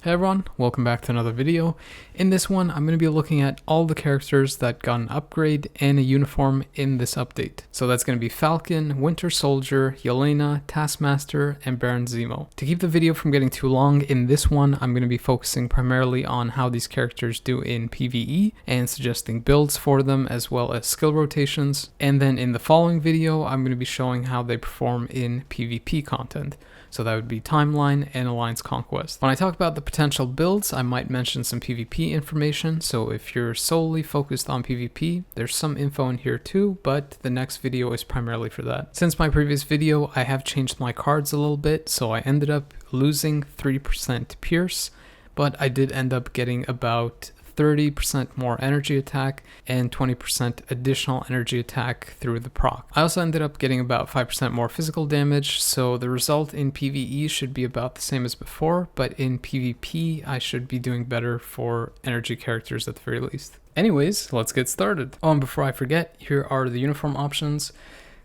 Hey everyone, welcome back to another video. In this one, I'm going to be looking at all the characters that got an upgrade and a uniform in this update. So that's going to be Falcon, Winter Soldier, Yelena, Taskmaster, and Baron Zemo. To keep the video from getting too long, in this one, I'm going to be focusing primarily on how these characters do in PvE and suggesting builds for them as well as skill rotations. And then in the following video, I'm going to be showing how they perform in PvP content. So that would be Timeline and Alliance Conquest. When I talk about the potential builds, I might mention some PvP information. So if you're solely focused on PvP, there's some info in here too, but the next video is primarily for that. Since my previous video, I have changed my cards a little bit, so I ended up losing 3% Pierce, but I did end up getting about 30% more energy attack and 20% additional energy attack through the proc. I also ended up getting about 5% more physical damage, so the result in PvE should be about the same as before, but in PvP I should be doing better for energy characters at the very least. Anyways, let's get started. Oh, and before I forget, here are the uniform options.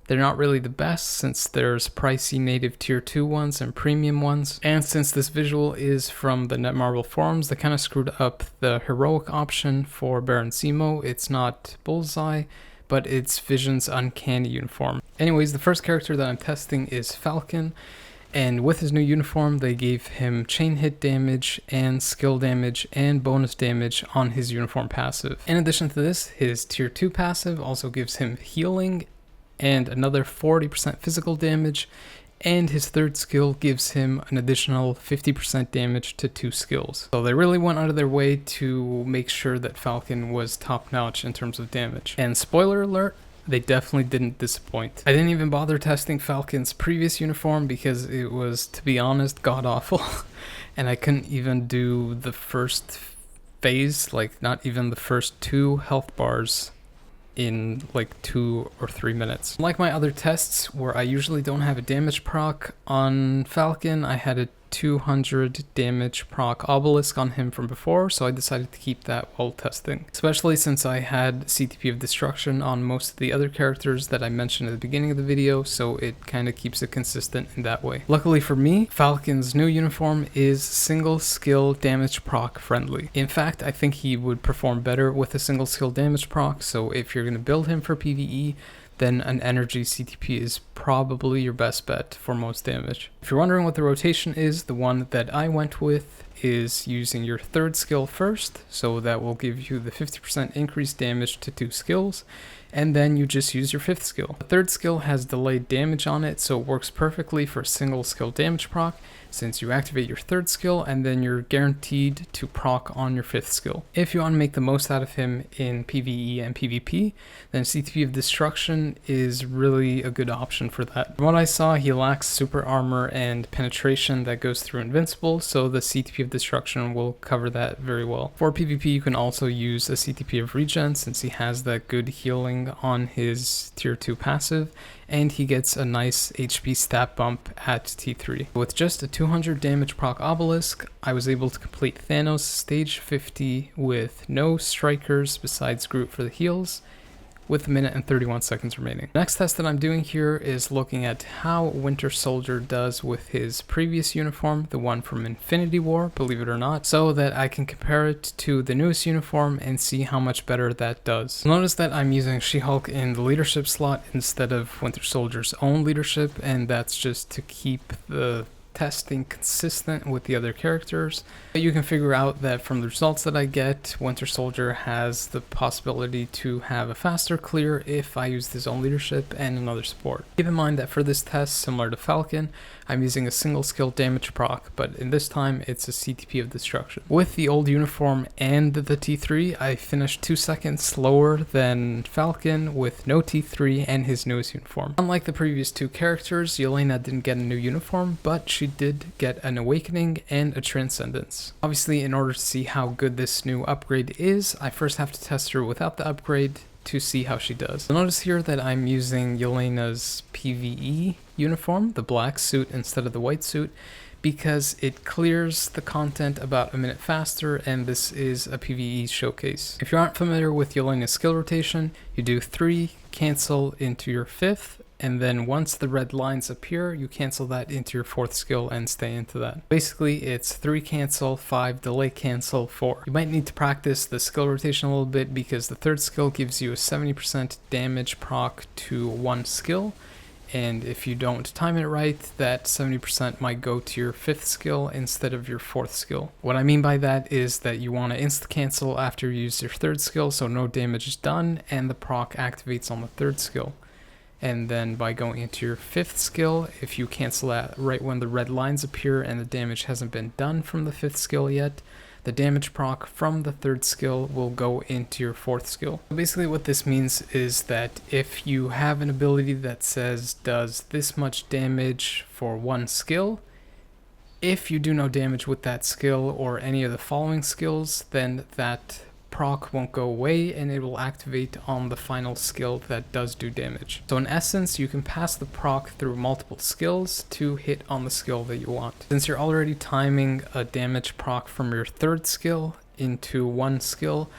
They're not really the best since there's pricey native tier 2 ones and premium ones. And since this visual is from the Netmarble forums, they kind of screwed up the heroic option for Baron Zemo. It's not Bullseye, but it's Vision's Uncanny uniform. Anyways, the first character that I'm testing is Falcon. And with his new uniform, they gave him chain hit damage and skill damage and bonus damage on his uniform passive. In addition to this, his tier 2 passive also gives him healing and another 40% physical damage, and his third skill gives him an additional 50% damage to 2 skills. So they really went out of their way to make sure that Falcon was top notch in terms of damage. And spoiler alert, they definitely didn't disappoint. I didn't even bother testing Falcon's previous uniform because it was, to be honest, god awful. And I couldn't even do the first phase, like not even the first 2 health bars in like 2 or 3 minutes. Like my other tests where I usually don't have a damage proc on Falcon, I had a 200 damage proc obelisk on him from before, so I decided to keep that while testing. Especially since I had CTP of destruction on most of the other characters that I mentioned at the beginning of the video, so it kind of keeps it consistent in that way. Luckily for me, Falcon's new uniform is single skill damage proc friendly. In fact, I think he would perform better with a single skill damage proc, so if you're going to build him for PvE, then an energy CTP is probably your best bet for most damage. If you're wondering what the rotation is, the one that I went with is using your third skill first, so that will give you the 50% increased damage to 2 skills, and then you just use your 5th skill. The third skill has delayed damage on it, so it works perfectly for single skill damage proc, since you activate your 3rd skill and then you're guaranteed to proc on your 5th skill. If you want to make the most out of him in PvE and PvP, then CTP of Destruction is really a good option for that. From what I saw, he lacks super armor and penetration that goes through invincible, so the CTP of Destruction will cover that very well. For PvP, you can also use a CTP of Regen since he has that good healing on his tier 2 passive, and he gets a nice HP stat bump at T3. With just a 200 damage proc obelisk, I was able to complete Thanos stage 50 with no strikers besides Groot for the heals, with 1 minute and 31 seconds remaining. The next test that I'm doing here is looking at how Winter Soldier does with his previous uniform, the one from Infinity War, believe it or not, so that I can compare it to the newest uniform and see how much better that does. Notice that I'm using She-Hulk in the leadership slot instead of Winter Soldier's own leadership, and that's just to keep the testing consistent with the other characters. But you can figure out that from the results that I get, Winter Soldier has the possibility to have a faster clear if I use his own leadership and another support. Keep in mind that for this test, similar to Falcon, I'm using a single skill damage proc, but in this time it's a CTP of Destruction. With the old uniform and the T3, I finished 2 seconds slower than Falcon with no T3 and his newest uniform. Unlike the previous 2 characters, Yelena didn't get a new uniform, but she did get an Awakening and a Transcendence. Obviously, in order to see how good this new upgrade is, I first have to test her without the upgrade to see how she does. So notice here that I'm using Yelena's PvE uniform, the black suit instead of the white suit, because it clears the content about 1 minute faster, and this is a PvE showcase. If you aren't familiar with Yelena's skill rotation, you do 3, cancel into your 5th, and then once the red lines appear, you cancel that into your 4th skill and stay into that. Basically, it's 3 cancel, 5 delay cancel, 4. You might need to practice the skill rotation a little bit because the 3rd skill gives you a 70% damage proc to 1 skill, and if you don't time it right, that 70% might go to your 5th skill instead of your 4th skill. What I mean by that is that you want to insta cancel after you use your 3rd skill so no damage is done and the proc activates on the 3rd skill. And then by going into your 5th skill, if you cancel that right when the red lines appear and the damage hasn't been done from the 5th skill yet, the damage proc from the 3rd skill will go into your 4th skill. Basically what this means is that if you have an ability that says does this much damage for 1 skill, if you do no damage with that skill or any of the following skills, then that proc won't go away and it will activate on the final skill that does do damage. So in essence, you can pass the proc through multiple skills to hit on the skill that you want. Since you're already timing a damage proc from your 3rd skill into 1 skill,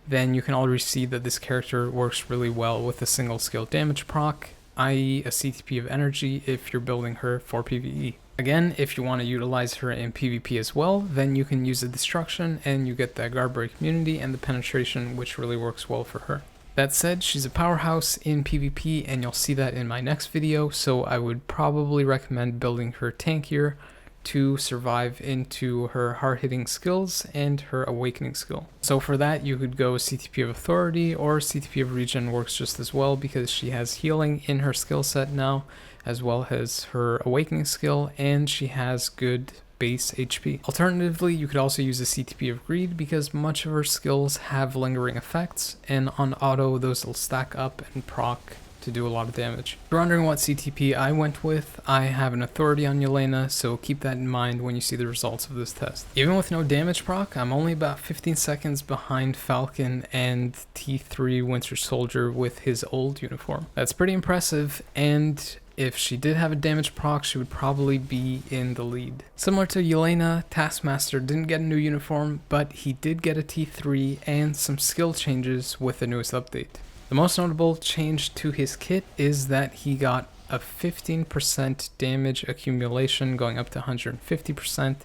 then you can already see that this character works really well with a single skill damage proc, i.e. a CTP of energy if you're building her for PvE. Again, if you want to utilize her in PvP as well, then you can use the destruction and you get that guard break immunity and the penetration, which really works well for her. That said, she's a powerhouse in PvP and you'll see that in my next video, so I would probably recommend building her tankier to survive into her hard-hitting skills and her awakening skill. So for that, you could go CTP of Authority, or CTP of Regen works just as well because she has healing in her skill set now, as well as her awakening skill, and she has good base HP. Alternatively, you could also use a CTP of Greed because much of her skills have lingering effects, and on auto those will stack up and proc to do a lot of damage. If you're wondering what CTP I went with, I have an Authority on Yelena, so keep that in mind when you see the results of this test. Even with no damage proc, I'm only about 15 seconds behind Falcon and T3 Winter Soldier with his old uniform. That's pretty impressive, and if she did have a damage proc, she would probably be in the lead. Similar to Yelena, Taskmaster didn't get a new uniform, but he did get a T3 and some skill changes with the newest update. The most notable change to his kit is that he got a 15% damage accumulation going up to 150%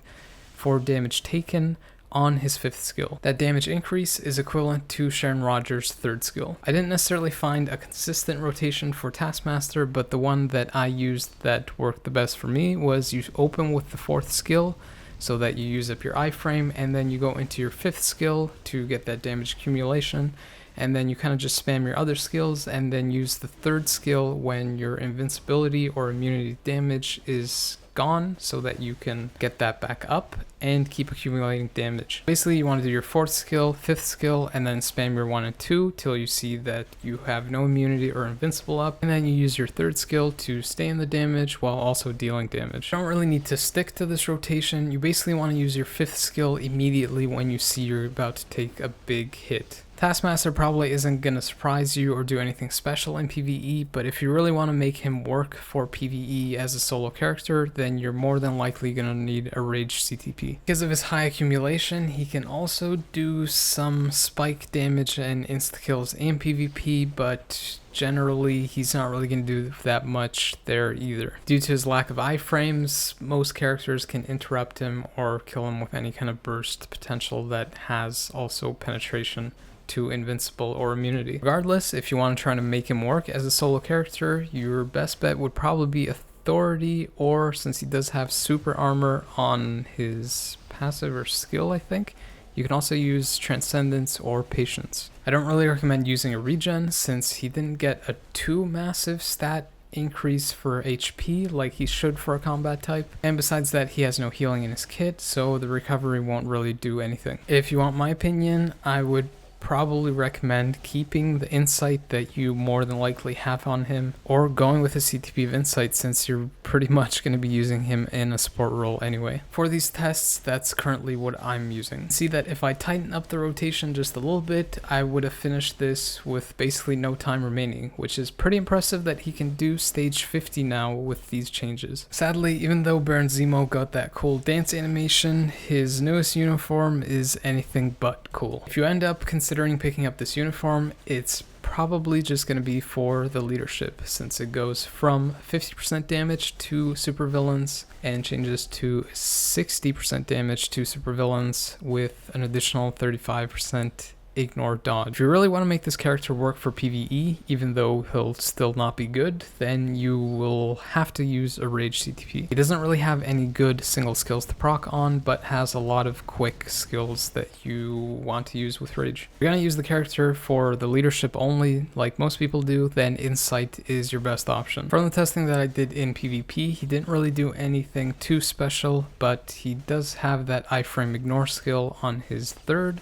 for damage taken on his 5th skill. That damage increase is equivalent to Sharon Rogers' 3rd skill. I didn't necessarily find a consistent rotation for Taskmaster, but the one that I used that worked the best for me was you open with the 4th skill so that you use up your iframe, and then you go into your 5th skill to get that damage accumulation, and then you kind of just spam your other skills and then use the 3rd skill when your invincibility or immunity damage is gone so that you can get that back up and keep accumulating damage. Basically, you want to do your 4th skill, 5th skill, and then spam your 1 and 2 till you see that you have no immunity or invincible up, and then you use your 3rd skill to stay in the damage while also dealing damage. You don't really need to stick to this rotation. You basically want to use your 5th skill immediately when you see you're about to take a big hit. Taskmaster probably isn't going to surprise you or do anything special in PvE, but if you really want to make him work for PvE as a solo character, then you're more than likely going to need a Rage CTP. Because of his high accumulation, he can also do some spike damage and insta-kills in PvP, but generally he's not really going to do that much there either. Due to his lack of iframes, most characters can interrupt him or kill him with any kind of burst potential that has also penetration to invincible or immunity. Regardless, if you want to try to make him work as a solo character, your best bet would probably be Authority, or since he does have super armor on his passive or skill, I think, you can also use Transcendence or Patience. I don't really recommend using a regen since he didn't get a too massive stat increase for HP like he should for a combat type, and besides that he has no healing in his kit, so the recovery won't really do anything. If you want my opinion, I would probably recommend keeping the insight that you more than likely have on him, or going with a CTP of insight since you're pretty much going to be using him in a support role anyway. For these tests, that's currently what I'm using. See that if I tighten up the rotation just a little bit, I would have finished this with basically no time remaining, which is pretty impressive that he can do stage 50 now with these changes. Sadly, even though Baron Zemo got that cool dance animation, his newest uniform is anything but cool. If you end up considering picking up this uniform, it's probably just going to be for the leadership, since it goes from 50% damage to supervillains and changes to 60% damage to supervillains with an additional 35% ignore dodge. If you really want to make this character work for PvE, even though he'll still not be good, then you will have to use a rage CTP. He doesn't really have any good single skills to proc on, but has a lot of quick skills that you want to use with rage. If you're going to use the character for the leadership only, like most people do, then Insight is your best option. From the testing that I did in PvP, he didn't really do anything too special, but he does have that iframe ignore skill on his third,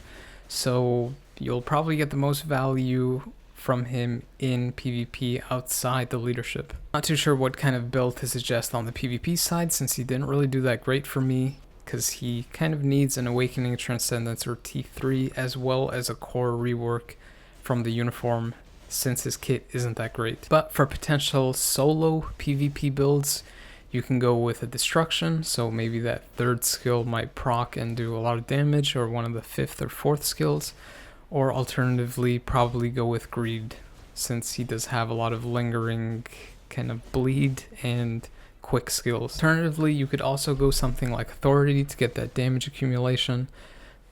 so you'll probably get the most value from him in PvP outside the leadership. Not too sure what kind of build to suggest on the PvP side, since he didn't really do that great for me, because he kind of needs an Awakening Transcendence or T3 as well as a core rework from the uniform, since his kit isn't that great. But for potential solo PvP builds, you can go with a Destruction, so maybe that third skill might proc and do a lot of damage, or one of the fifth or fourth skills. Or alternatively, probably go with Greed, since he does have a lot of lingering kind of bleed and quick skills. Alternatively, you could also go something like Authority to get that damage accumulation,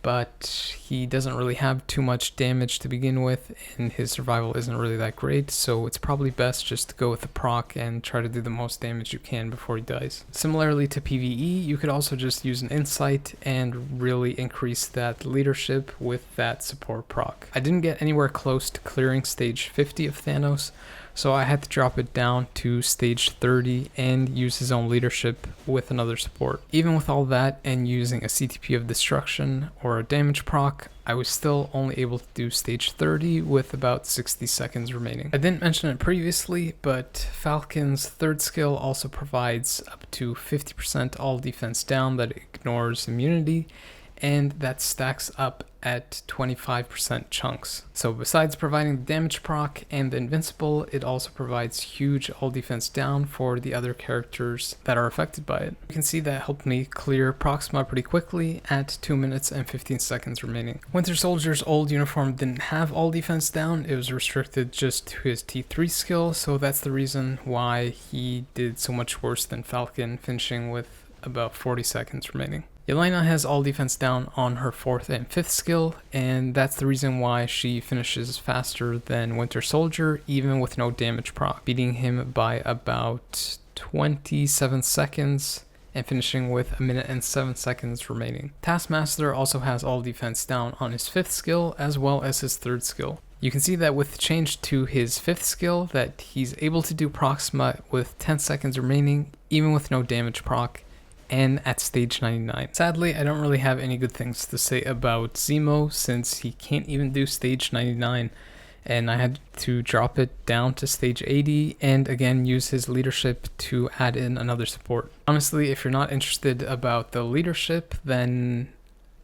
but he doesn't really have too much damage to begin with, and his survival isn't really that great, so it's probably best just to go with the proc and try to do the most damage you can before he dies. Similarly to PvE, you could also just use an Insight and really increase that leadership with that support proc. I didn't get anywhere close to clearing stage 50 of Thanos, so I had to drop it down to stage 30 and use his own leadership with another support. Even with all that and using a CTP of Destruction or a damage proc, I was still only able to do stage 30 with about 60 seconds remaining. I didn't mention it previously, but Falcon's third skill also provides up to 50% all defense down that ignores immunity, and that stacks up at 25% chunks. So besides providing the damage proc and the invincible, it also provides huge all defense down for the other characters that are affected by it. You can see that helped me clear Proxima pretty quickly at 2 minutes and 15 seconds remaining. Winter Soldier's old uniform didn't have all defense down, it was restricted just to his T3 skill, so that's the reason why he did so much worse than Falcon, finishing with about 40 seconds remaining. Yelena has all defense down on her 4th and 5th skill, and that's the reason why she finishes faster than Winter Soldier, even with no damage proc, beating him by about 27 seconds and finishing with 1 minute and 7 seconds remaining. Taskmaster also has all defense down on his 5th skill as well as his 3rd skill. You can see that with the change to his 5th skill that he's able to do Proxima with 10 seconds remaining, even with no damage proc, and at stage 99. Sadly, I don't really have any good things to say about Zemo, since he can't even do stage 99, and I had to drop it down to stage 80 and again use his leadership to add in another support. Honestly, if you're not interested about the leadership, then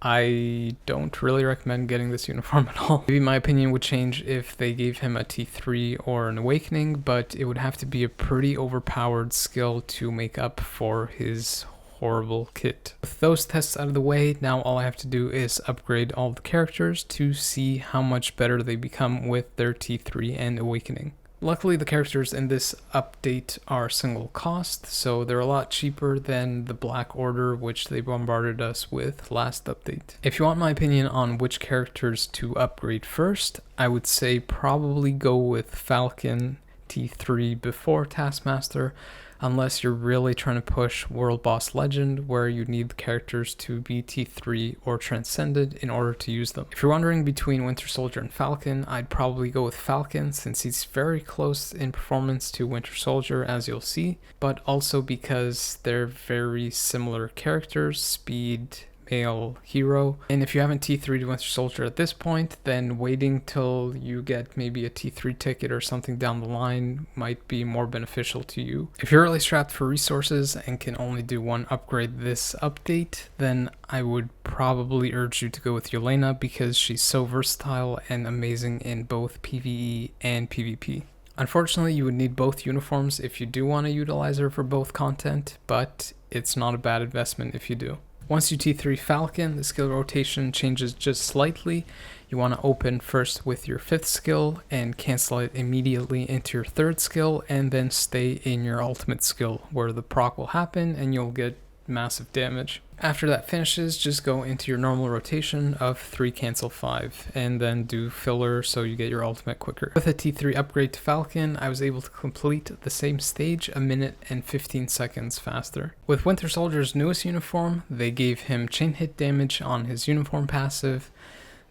I don't really recommend getting this uniform at all. Maybe my opinion would change if they gave him a T3 or an Awakening, but it would have to be a pretty overpowered skill to make up for his horrible kit. With those tests out of the way, now all I have to do is upgrade all the characters to see how much better they become with their T3 and Awakening. Luckily, the characters in this update are single cost, so they're a lot cheaper than the Black Order, which they bombarded us with last update. If you want my opinion on which characters to upgrade first, I would say probably go with Falcon T3 before Taskmaster, unless you're really trying to push World Boss Legend, where you need the characters to be T3 or Transcended in order to use them. If you're wondering between Winter Soldier and Falcon, I'd probably go with Falcon, since he's very close in performance to Winter Soldier, as you'll see, but also because they're very similar characters, speed, male hero. And if you haven't T3'd Winter Soldier at this point, then waiting till you get maybe a T3 ticket or something down the line might be more beneficial to you. If you're really strapped for resources and can only do one upgrade this update, then I would probably urge you to go with Yelena, because she's so versatile and amazing in both PvE and PvP. Unfortunately, you would need both uniforms if you do want to utilize her for both content, but it's not a bad investment if you do. Once you T3 Falcon, the skill rotation changes just slightly. You want to open first with your 5th skill and cancel it immediately into your 3rd skill, and then stay in your ultimate skill where the proc will happen and you'll get massive damage. After that finishes, just go into your normal rotation of 3 cancel 5 and then do filler so you get your ultimate quicker. With a T3 upgrade to Falcon, I was able to complete the same stage a minute and 15 seconds faster. With Winter Soldier's newest uniform, they gave him chain hit damage on his uniform passive.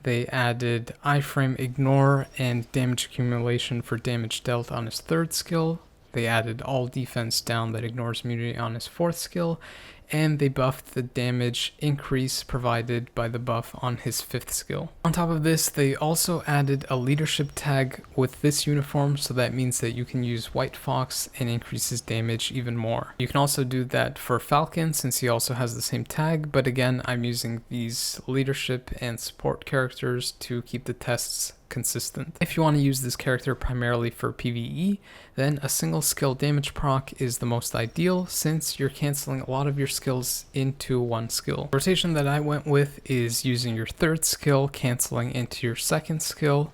They added iframe ignore and damage accumulation for damage dealt on his 3rd skill. They added all defense down that ignores immunity on his 4th skill, and they buffed the damage increase provided by the buff on his 5th skill. On top of this, they also added a leadership tag with this uniform, so that means that you can use White Fox and increase his damage even more. You can also do that for Falcon since he also has the same tag, but again, I'm using these leadership and support characters to keep the tests consistent. If you want to use this character primarily for PvE, then a single skill damage proc is the most ideal since you're canceling a lot of your skills into one skill. The rotation that I went with is using your 3rd skill, canceling into your 2nd skill,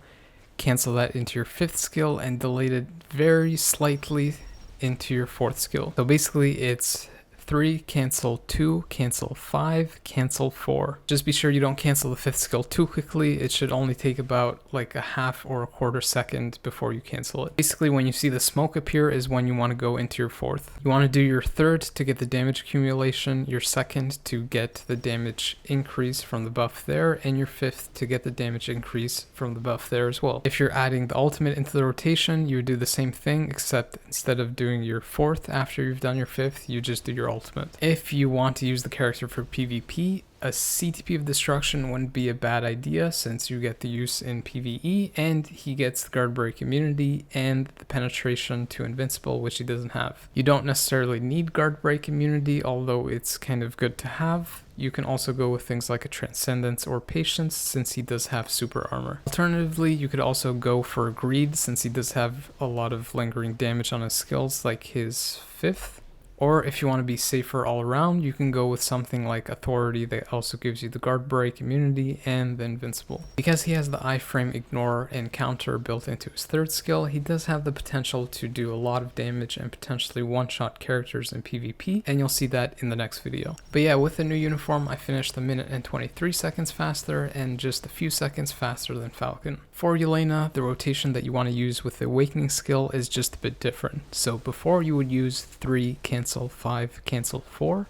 cancel that into your 5th skill, and delete it very slightly into your 4th skill. So basically it's 3, cancel 2, cancel 5, cancel 4. Just be sure you don't cancel the 5th skill too quickly. It should only take about like a half or a quarter second before you cancel it. Basically when you see the smoke appear is when you want to go into your 4th. You want to do your 3rd to get the damage accumulation, your 2nd to get the damage increase from the buff there, and your 5th to get the damage increase from the buff there as well. If you're adding the ultimate into the rotation, you would do the same thing, except instead of doing your 4th after you've done your 5th, you just do your ultimate. If you want to use the character for PvP, a CTP of Destruction wouldn't be a bad idea since you get the use in PvE and he gets the guard break immunity and the penetration to invincible, which he doesn't have. You don't necessarily need guard break immunity, although it's kind of good to have. You can also go with things like a Transcendence or Patience since he does have super armor. Alternatively, you could also go for Greed since he does have a lot of lingering damage on his skills like his 5th. Or if you want to be safer all around, you can go with something like Authority that also gives you the guard break immunity and the invincible. Because he has the iframe ignore and counter built into his 3rd skill, he does have the potential to do a lot of damage and potentially one-shot characters in PvP, and you'll see that in the next video. But yeah, with the new uniform, I finished the minute and 23 seconds faster and just a few seconds faster than Falcon. For Yelena, the rotation that you want to use with the Awakening skill is just a bit different. So before you would use 3 cancel 5 cancel 4,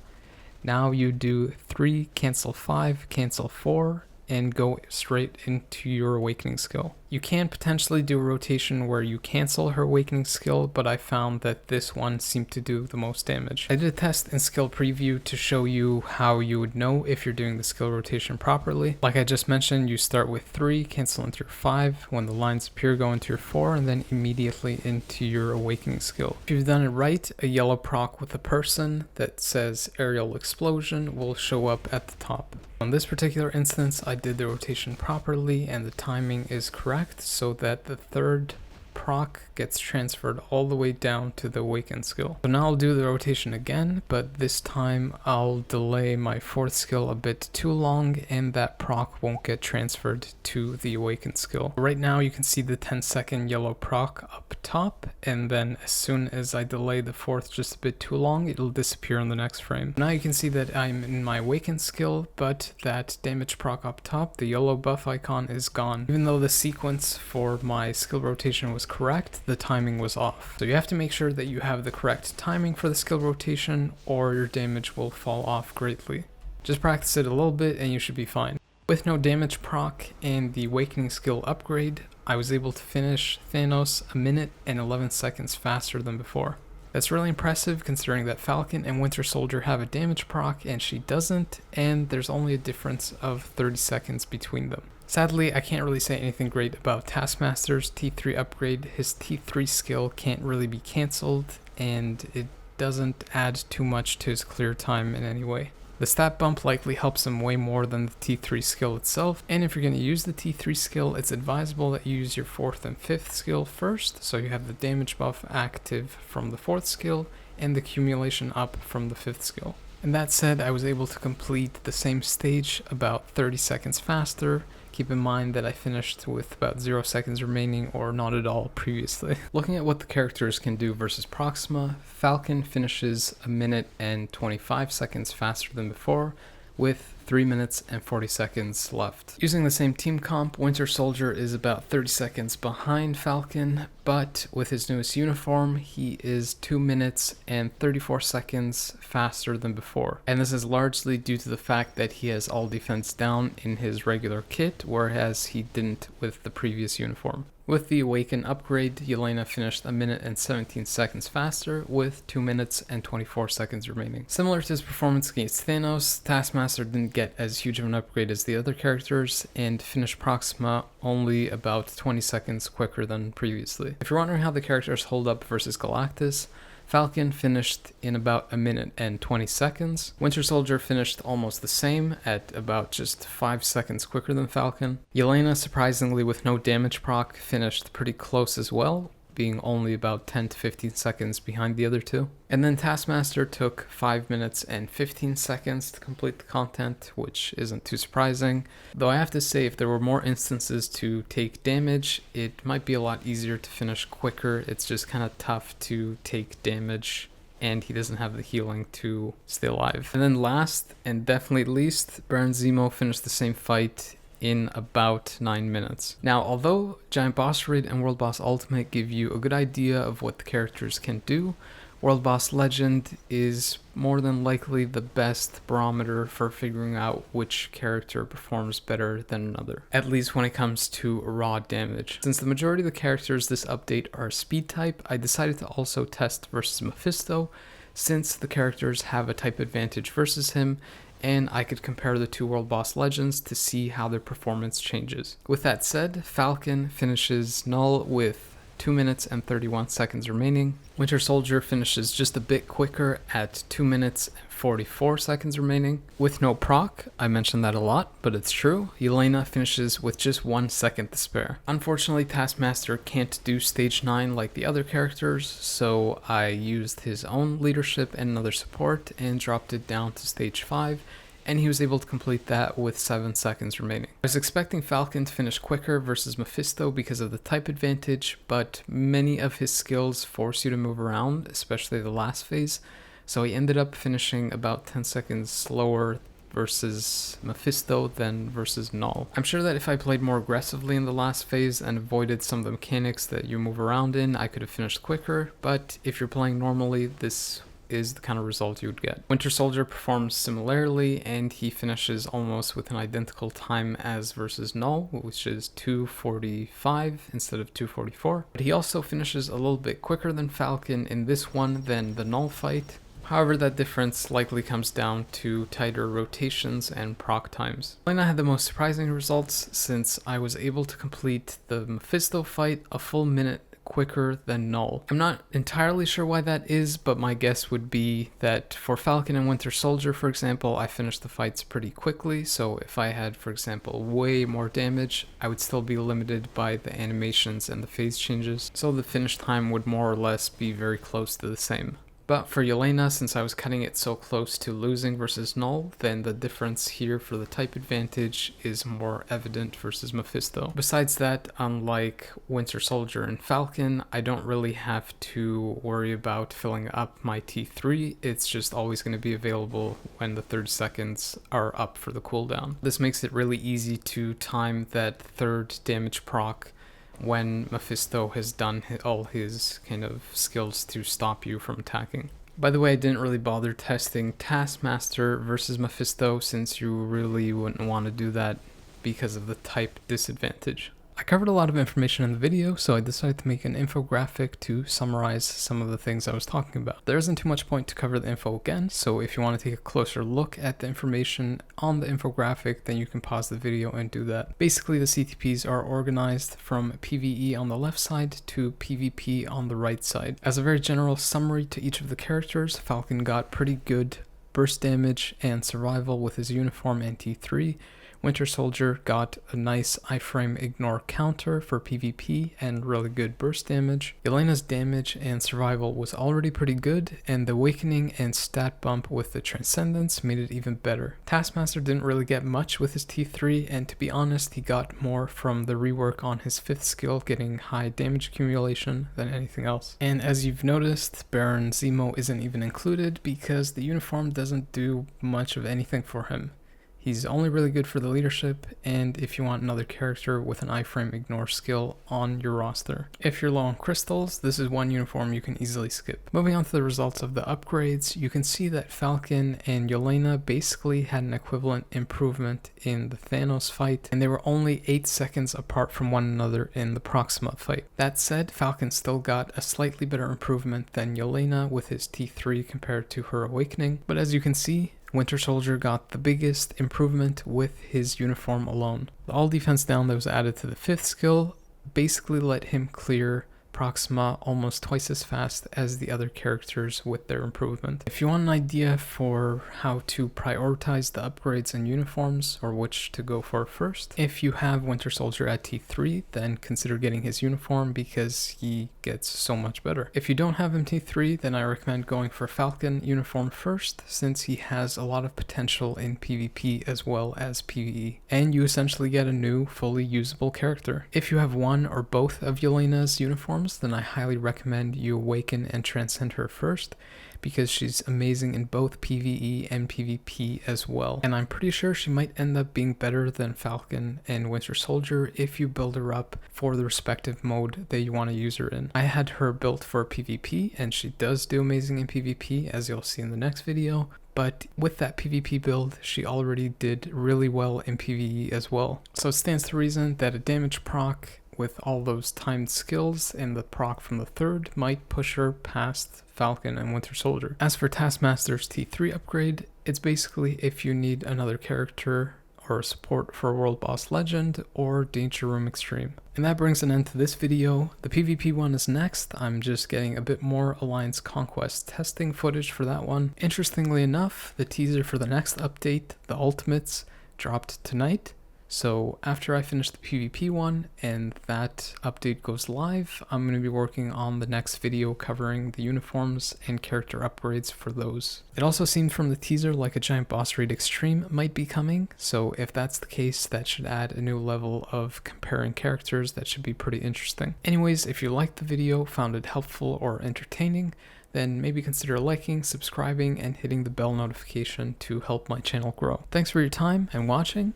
now you do 3 cancel 5 cancel 4 and go straight into your Awakening skill. You can potentially do a rotation where you cancel her Awakening skill, but I found that this one seemed to do the most damage. I did a test in skill preview to show you how you would know if you're doing the skill rotation properly. Like I just mentioned, you start with 3, cancel into your 5, when the lines appear go into your 4, and then immediately into your Awakening skill. If you've done it right, a yellow proc with a person that says Aerial Explosion will show up at the top. On this particular instance, I did the rotation properly and the timing is correct so that the 3rd proc gets transferred all the way down to the Awaken skill. So now I'll do the rotation again, but this time I'll delay my 4th skill a bit too long and that proc won't get transferred to the Awaken skill. Right now you can see the 10-second yellow proc up top, and then as soon as I delay the 4th just a bit too long, it'll disappear in the next frame. Now you can see that I'm in my Awaken skill, but that damage proc up top, the yellow buff icon, is gone. Even though the sequence for my skill rotation was correct, the timing was off. So you have to make sure that you have the correct timing for the skill rotation or your damage will fall off greatly. Just practice it a little bit and you should be fine. With no damage proc and the Awakening skill upgrade, I was able to finish Thanos a minute and 11 seconds faster than before. That's really impressive considering that Falcon and Winter Soldier have a damage proc and she doesn't, and there's only a difference of 30 seconds between them. Sadly, I can't really say anything great about Taskmaster's T3 upgrade. His T3 skill can't really be cancelled, and it doesn't add too much to his clear time in any way. The stat bump likely helps him way more than the T3 skill itself, and if you're going to use the T3 skill, it's advisable that you use your 4th and 5th skill first, so you have the damage buff active from the 4th skill, and the accumulation up from the 5th skill. And that said, I was able to complete the same stage about 30 seconds faster. Keep in mind that I finished with about 0 seconds remaining or not at all previously. Looking at what the characters can do versus Proxima, Falcon finishes a minute and 25 seconds faster than before, with 3 minutes and 40 seconds left. Using the same team comp, Winter Soldier is about 30 seconds behind Falcon, but with his newest uniform, he is 2 minutes and 34 seconds faster than before. And this is largely due to the fact that he has all defense down in his regular kit, whereas he didn't with the previous uniform. With the Awaken upgrade, Yelena finished a minute and 17 seconds faster, with 2 minutes and 24 seconds remaining. Similar to his performance against Thanos, Taskmaster didn't get as huge of an upgrade as the other characters, and finished Proxima only about 20 seconds quicker than previously. If you're wondering how the characters hold up versus Galactus, Falcon finished in about a minute and 20 seconds. Winter Soldier finished almost the same at about just 5 seconds quicker than Falcon. Yelena, surprisingly with no damage proc, finished pretty close as well, being only about 10 to 15 seconds behind the other two. And then Taskmaster took 5 minutes and 15 seconds to complete the content, which isn't too surprising. Though I have to say, if there were more instances to take damage, it might be a lot easier to finish quicker. It's just kind of tough to take damage, and he doesn't have the healing to stay alive. And then last, and definitely least, Baron Zemo finished the same fight in about 9 minutes. Now, although Giant Boss Raid and World Boss Ultimate give you a good idea of what the characters can do, World Boss Legend is more than likely the best barometer for figuring out which character performs better than another, at least when it comes to raw damage. Since the majority of the characters this update are speed type, I decided to also test versus Mephisto, since the characters have a type advantage versus him, and I could compare the two World Boss Legends to see how their performance changes. With that said, Falcon finishes Knull with 2 minutes and 31 seconds remaining. Winter Soldier finishes just a bit quicker at 2 minutes and 44 seconds remaining. With no proc, I mentioned that a lot, but it's true, Yelena finishes with just 1 second to spare. Unfortunately, Taskmaster can't do stage 9 like the other characters, so I used his own leadership and another support and dropped it down to stage 5, and he was able to complete that with 7 seconds remaining. I was expecting Falcon to finish quicker versus Mephisto because of the type advantage, but many of his skills force you to move around, especially the last phase, so he ended up finishing about 10 seconds slower versus Mephisto than versus Knull. I'm sure that if I played more aggressively in the last phase and avoided some of the mechanics that you move around in, I could have finished quicker, but if you're playing normally, this is the kind of result you would get. Winter Soldier performs similarly, and he finishes almost with an identical time as versus Knull, which is 2:45 instead of 2:44. But he also finishes a little bit quicker than Falcon in this one than the Knull fight. However, that difference likely comes down to tighter rotations and proc times. Yelena had the most surprising results, since I was able to complete the Mephisto fight a full minute quicker than Knull. I'm not entirely sure why that is, but my guess would be that for Falcon and Winter Soldier, for example, I finished the fights pretty quickly, so if I had, for example, way more damage, I would still be limited by the animations and the phase changes, so the finish time would more or less be very close to the same. But for Yelena, since I was cutting it so close to losing versus Knull, then the difference here for the type advantage is more evident versus Mephisto. Besides that, unlike Winter Soldier and Falcon, I don't really have to worry about filling up my T3, it's just always going to be available when the 30 seconds are up for the cooldown. This makes it really easy to time that third damage proc when Mephisto has done all his kind of skills to stop you from attacking. By the way, I didn't really bother testing Taskmaster versus Mephisto, since you really wouldn't want to do that because of the type disadvantage. I covered a lot of information in the video, so I decided to make an infographic to summarize some of the things I was talking about. There isn't too much point to cover the info again, so if you want to take a closer look at the information on the infographic, then you can pause the video and do that. Basically, the CTPs are organized from PvE on the left side to PvP on the right side. As a very general summary to each of the characters, Falcon got pretty good burst damage and survival with his uniform and T3. Winter Soldier got a nice iframe ignore counter for PvP and really good burst damage. Yelena's damage and survival was already pretty good, and the awakening and stat bump with the Transcendence made it even better. Taskmaster didn't really get much with his T3, and to be honest, he got more from the rework on his 5th skill, getting high damage accumulation, than anything else. And as you've noticed, Baron Zemo isn't even included because the uniform doesn't do much of anything for him. He's only really good for the leadership and if you want another character with an iframe ignore skill on your roster. If you're low on crystals, this is one uniform you can easily skip. Moving on to the results of the upgrades, you can see that Falcon and Yelena basically had an equivalent improvement in the Thanos fight, and they were only 8 seconds apart from one another in the Proxima fight. That said, Falcon still got a slightly better improvement than Yelena with his T3 compared to her awakening, but as you can see, Winter Soldier got the biggest improvement with his uniform alone. The all defense down that was added to the 5th skill basically let him clear Proxima almost twice as fast as the other characters with their improvement. If you want an idea for how to prioritize the upgrades and uniforms, or which to go for first, if you have Winter Soldier at T3, then consider getting his uniform because he gets so much better. If you don't have him T3, then I recommend going for Falcon uniform first, since he has a lot of potential in PvP as well as PvE, and you essentially get a new fully usable character. If you have one or both of Yelena's uniforms, then I highly recommend you awaken and transcend her first, because she's amazing in both PvE and PvP as well. And I'm pretty sure she might end up being better than Falcon and Winter Soldier if you build her up for the respective mode that you want to use her in. I had her built for PvP, and she does do amazing in PvP, as you'll see in the next video. But with that PvP build, she already did really well in PvE as well. So it stands to reason that a damage proc with all those timed skills and the proc from the 3rd might push her past Falcon and Winter Soldier. As for Taskmaster's T3 upgrade, it's basically if you need another character or support for World Boss Legend or Danger Room Extreme. And that brings an end to this video. The PvP one is next. I'm just getting a bit more Alliance Conquest testing footage for that one. Interestingly enough, the teaser for the next update, the Ultimates, dropped tonight. So after I finish the PvP one and that update goes live, I'm going to be working on the next video covering the uniforms and character upgrades for those. It also seemed from the teaser like a giant boss raid extreme might be coming, so if that's the case, that should add a new level of comparing characters that should be pretty interesting. Anyways, if you liked the video, found it helpful or entertaining, then maybe consider liking, subscribing, and hitting the bell notification to help my channel grow. Thanks for your time and watching.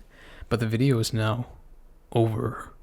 But the video is now over.